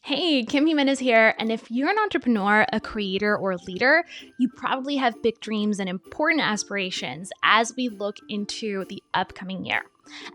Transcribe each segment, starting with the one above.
Hey, Kim Jimenez here. And if you're an entrepreneur, a creator, or a leader, you probably have big dreams and important aspirations as we look into the upcoming year.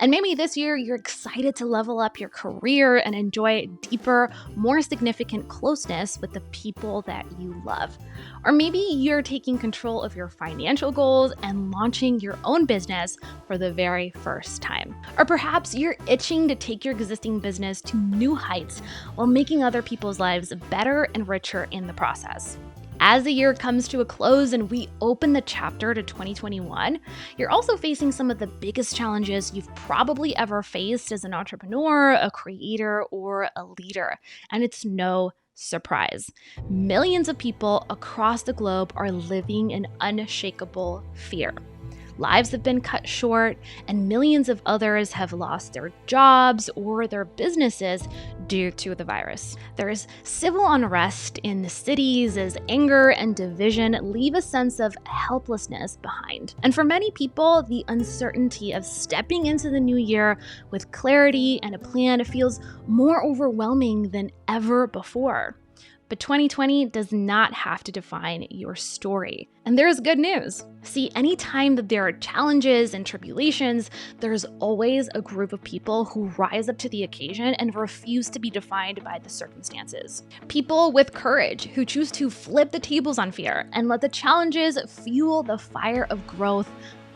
And maybe this year you're excited to level up your career and enjoy deeper, more significant closeness with the people that you love. Or maybe you're taking control of your financial goals and launching your own business for the very first time. Or perhaps you're itching to take your existing business to new heights while making other people's lives better and richer in the process. As the year comes to a close and we open the chapter to 2021, you're also facing some of the biggest challenges you've probably ever faced as an entrepreneur, a creator, or a leader. And it's no surprise. Millions of people across the globe are living in unshakable fear. Lives have been cut short, and millions of others have lost their jobs or their businesses due to the virus. There is civil unrest in the cities as anger and division leave a sense of helplessness behind. And for many people, the uncertainty of stepping into the new year with clarity and a plan feels more overwhelming than ever before. But 2020 does not have to define your story. And there is good news. See, anytime that there are challenges and tribulations, there's always a group of people who rise up to the occasion and refuse to be defined by the circumstances. People with courage who choose to flip the tables on fear and let the challenges fuel the fire of growth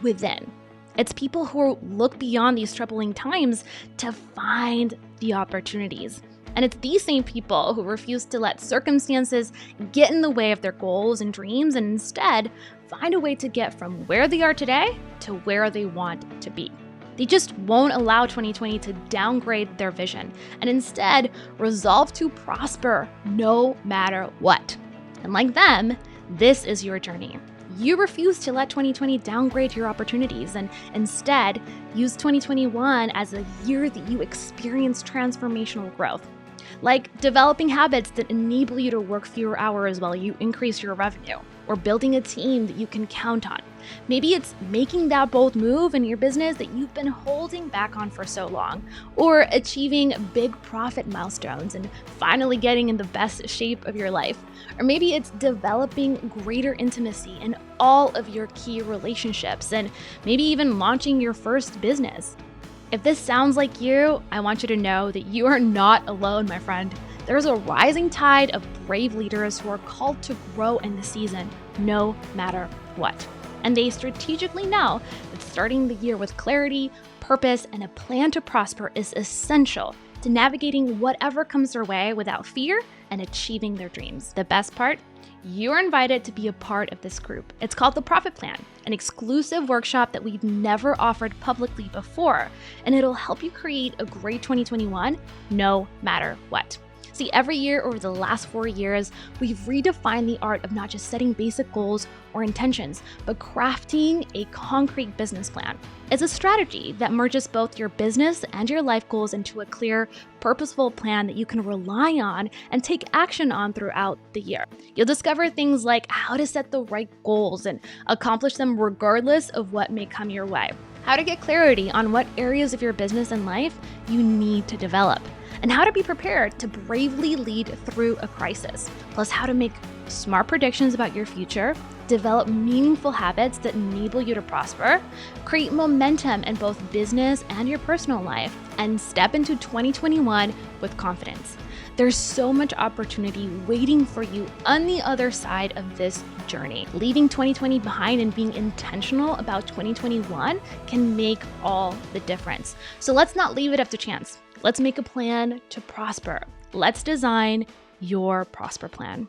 within. It's people who look beyond these troubling times to find the opportunities. And it's these same people who refuse to let circumstances get in the way of their goals and dreams and instead find a way to get from where they are today to where they want to be. They just won't allow 2020 to downgrade their vision and instead resolve to prosper no matter what. And like them, this is your journey. You refuse to let 2020 downgrade your opportunities and instead use 2021 as a year that you experience transformational growth. Like developing habits that enable you to work fewer hours while you increase your revenue, or building a team that you can count on. Maybe it's making that bold move in your business that you've been holding back on for so long, or achieving big profit milestones and finally getting in the best shape of your life. Or maybe it's developing greater intimacy in all of your key relationships, and maybe even launching your first business. If this sounds like you, I want you to know that you are not alone, my friend. There's a rising tide of brave leaders who are called to grow in the season, no matter what. And they strategically know that starting the year with clarity, purpose, and a plan to prosper is essential to navigating whatever comes their way without fear and achieving their dreams. The best part? You're invited to be a part of this group. It's called the Profit Plan, an exclusive workshop that we've never offered publicly before, and it'll help you create a great 2021 no matter what. See, every year over the last 4 years, we've redefined the art of not just setting basic goals or intentions, but crafting a concrete business plan. It's a strategy that merges both your business and your life goals into a clear, purposeful plan that you can rely on and take action on throughout the year. You'll discover things like how to set the right goals and accomplish them regardless of what may come your way. How to get clarity on what areas of your business and life you need to develop, and how to be prepared to bravely lead through a crisis, plus how to make smart predictions about your future, develop meaningful habits that enable you to prosper, create momentum in both business and your personal life, and step into 2021 with confidence. There's so much opportunity waiting for you on the other side of this journey. Leaving 2020 behind and being intentional about 2021 can make all the difference. So let's not leave it up to chance. Let's make a plan to prosper. Let's design your Prosper Plan.